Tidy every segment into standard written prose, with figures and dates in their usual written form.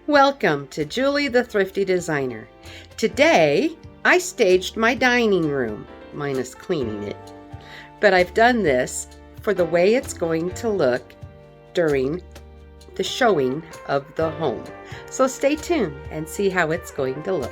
Welcome to Julie the Thrifty Designer. Today, I staged my dining room, minus cleaning it. But I've done this for the way it's going to look during the showing of the home. So stay tuned and see how it's going to look.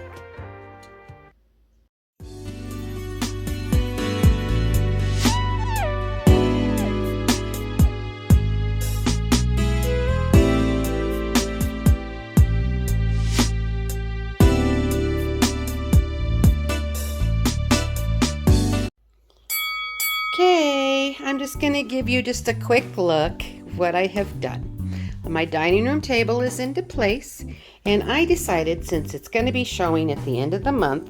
Okay, I'm just going to give you just a quick look what I have done. My dining room table is into place, and I decided, since it's going to be showing at the end of the month,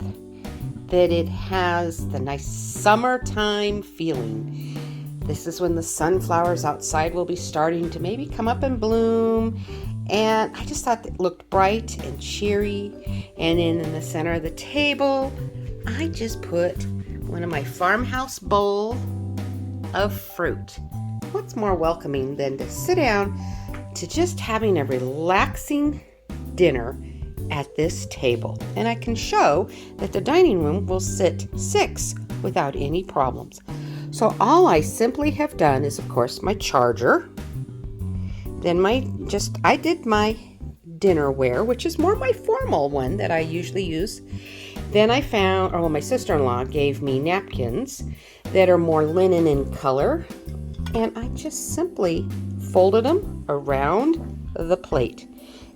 that it has the nice summertime feeling. This is when the sunflowers outside will be starting to maybe come up and bloom, and I just thought it looked bright and cheery. And then in the center of the table, I just put one of my farmhouse bowl of fruit. What's more welcoming than to sit down to just having a relaxing dinner at this table? And I can show that the dining room will sit 6 without any problems. So all I simply have done is, of course, my charger. Then I did my dinnerware, which is more my formal one that I usually use. Then I found, my sister-in-law gave me napkins that are more linen in color, and I just simply folded them around the plate.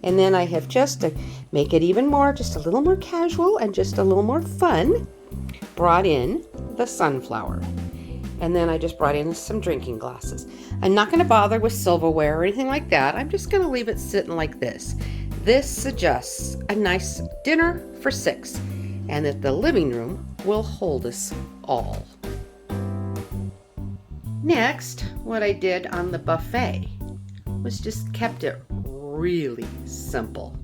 And then I have, just to make it even more, just a little more casual and just a little more fun, brought in the sunflower. And then I just brought in some drinking glasses. I'm not going to bother with silverware or anything like that. I'm just going to leave it sitting like this. This suggests a nice dinner for 6. And that the living room will hold us all. Next, what I did on the buffet was just kept it really simple.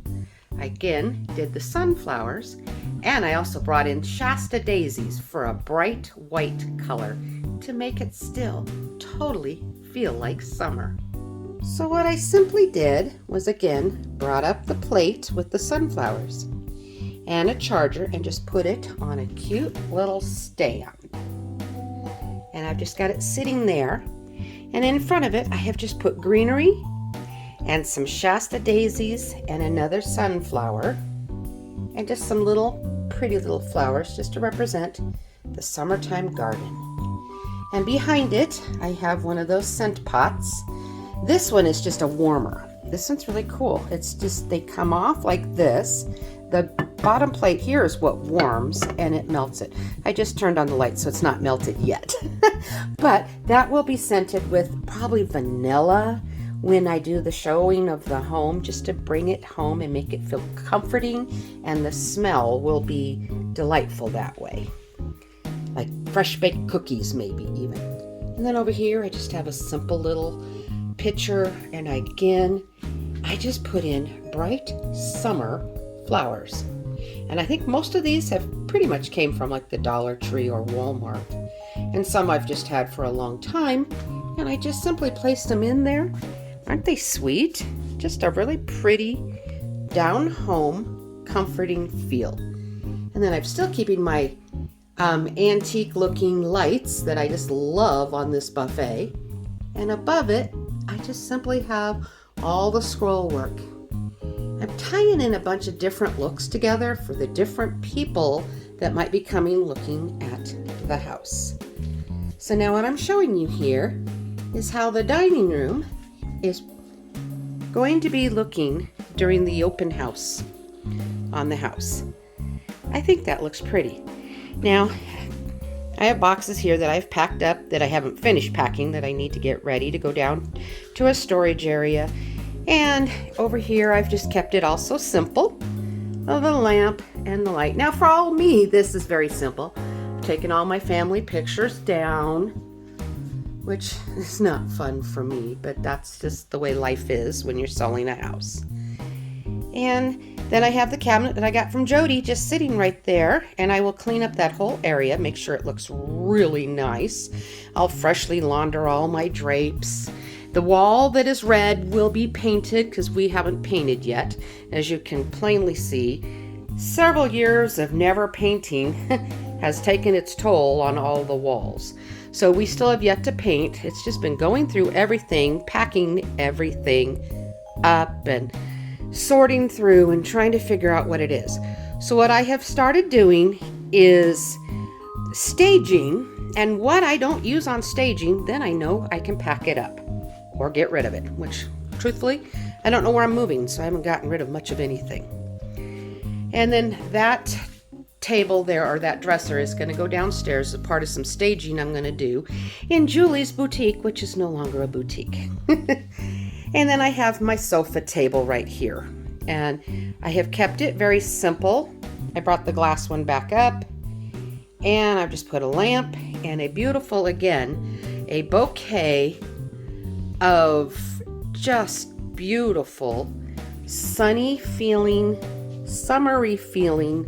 I again did the sunflowers, and I also brought in Shasta daisies for a bright white color to make it still totally feel like summer. So what I simply did was, again, brought up the plate with the sunflowers and a charger and just put it on a cute little stand. And I've just got it sitting there. And in front of it, I have just put greenery and some Shasta daisies and another sunflower and just some pretty little flowers just to represent the summertime garden. And behind it, I have one of those scent pots. This one is just a warmer. This one's really cool. It's just, they come off like this. The bottom plate here is what warms, and it melts it. I just turned on the light, so it's not melted yet. But that will be scented with probably vanilla when I do the showing of the home, just to bring it home and make it feel comforting, and the smell will be delightful that way. Like fresh baked cookies, maybe even. And then over here, I just have a simple little pitcher, and I just put in bright summer flowers. And I think most of these have pretty much came from like the Dollar Tree or Walmart. And some I've just had for a long time, and I just simply placed them in there. Aren't they sweet? Just a really pretty, down-home, comforting feel. And then I'm still keeping my antique-looking lights that I just love on this buffet. And above it, I just simply have all the scroll work. I'm tying in a bunch of different looks together for the different people that might be coming looking at the house. So now what I'm showing you here is how the dining room is going to be looking during the open house on the house. I think that looks pretty. Now, I have boxes here that I've packed up that I haven't finished packing that I need to get ready to go down to a storage area. And over here, I've just kept it also simple, of the lamp and the light. Now, for all me, this is very simple. I've taken all my family pictures down, which is not fun for me, but that's just the way life is when you're selling a house. And then I have the cabinet that I got from Jody just sitting right there, and I will clean up that whole area, make sure it looks really nice. I'll freshly launder all my drapes. The wall that is red will be painted because we haven't painted yet. As you can plainly see, several years of never painting has taken its toll on all the walls. So we still have yet to paint. It's just been going through everything, packing everything up and sorting through and trying to figure out what it is. So what I have started doing is staging, and what I don't use on staging, then I know I can pack it up or get rid of it, which truthfully, I don't know where I'm moving, so I haven't gotten rid of much of anything. And then that table there, or that dresser, is going to go downstairs as part of some staging I'm going to do in Julie's boutique, which is no longer a boutique. And then I have my sofa table right here, and I have kept it very simple. I brought the glass one back up, and I've just put a lamp and a beautiful, again, a bouquet of just beautiful, sunny feeling, summery feeling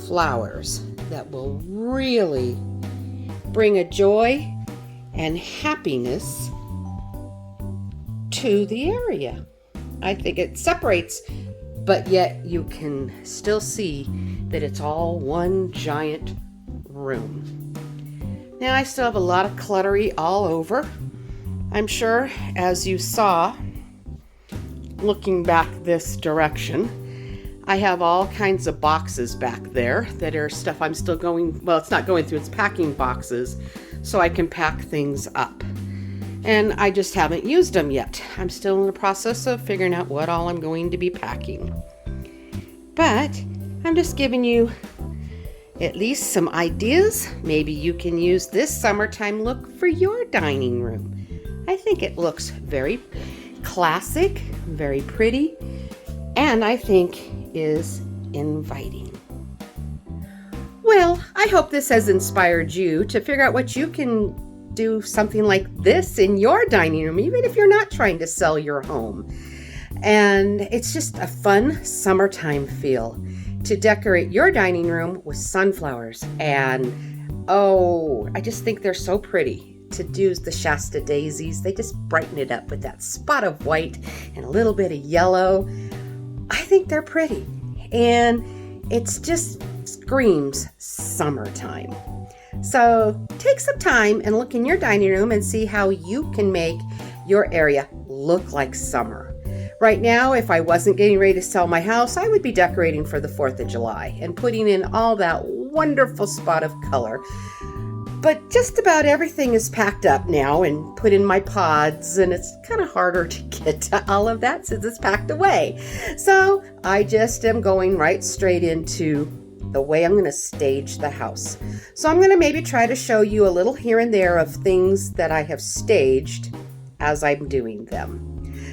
flowers that will really bring a joy and happiness to the area. I think it separates, but yet you can still see that it's all one giant room. Now I still have a lot of cluttery all over. I'm sure, as you saw, looking back this direction, I have all kinds of boxes back there that are stuff I'm still going, well, it's not going through, it's packing boxes so I can pack things up. And I just haven't used them yet. I'm still in the process of figuring out what all I'm going to be packing. But I'm just giving you at least some ideas. Maybe you can use this summertime look for your dining room. I think it looks very classic, very pretty, and I think is inviting. Well, I hope this has inspired you to figure out what you can do something like this in your dining room, even if you're not trying to sell your home. And it's just a fun summertime feel to decorate your dining room with sunflowers. And oh, I just think they're so pretty. To do the Shasta daisies, they just brighten it up with that spot of white and a little bit of yellow. I think they're pretty, and it's just screams summertime. So take some time and look in your dining room and see how you can make your area look like summer. Right now, if I wasn't getting ready to sell my house, I would be decorating for the 4th of July and putting in all that wonderful spot of color. But just about everything is packed up now and put in my pods, and it's kind of harder to get to all of that since it's packed away. So I just am going right straight into the way I'm going to stage the house. So I'm going to maybe try to show you a little here and there of things that I have staged as I'm doing them.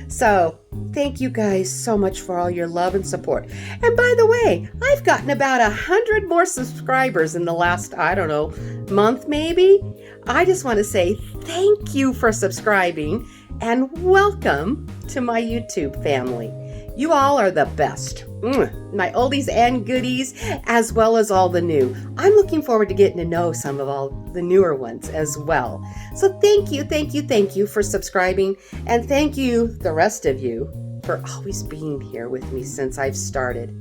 So thank you guys so much for all your love and support. And by the way, I've gotten about 100 more subscribers in the last, I don't know, month maybe. I just want to say thank you for subscribing and welcome to my YouTube family. You all are the best. My oldies and goodies, as well as all the new. I'm looking forward to getting to know some of all the newer ones as well. So thank you for subscribing, and thank you, the rest of you, for always being here with me since I've started.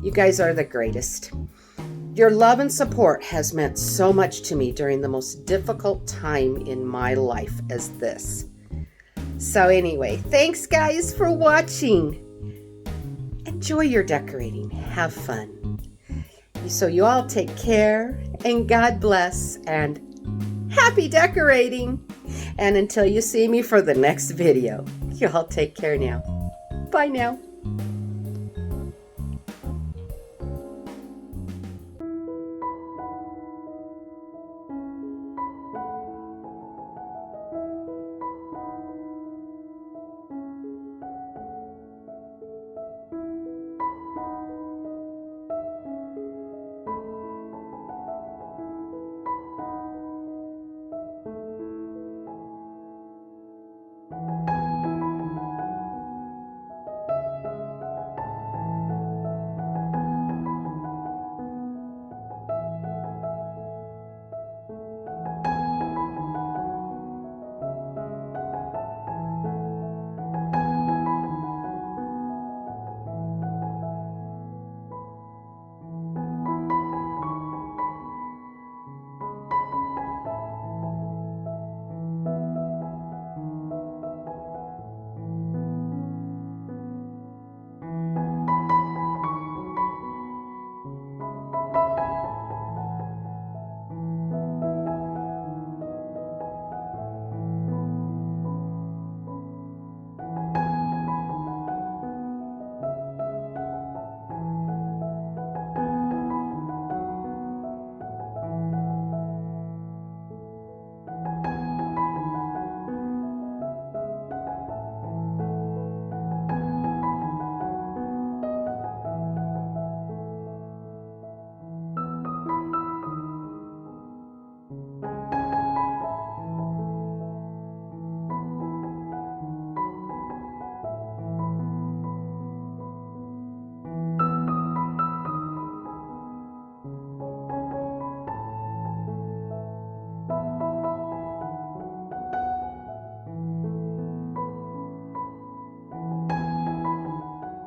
You guys are the greatest. Your love and support has meant so much to me during the most difficult time in my life as this. So anyway, thanks guys for watching. Enjoy your decorating. Have fun. So you all take care, and God bless, and happy decorating. And until you see me for the next video, you all take care now. Bye now.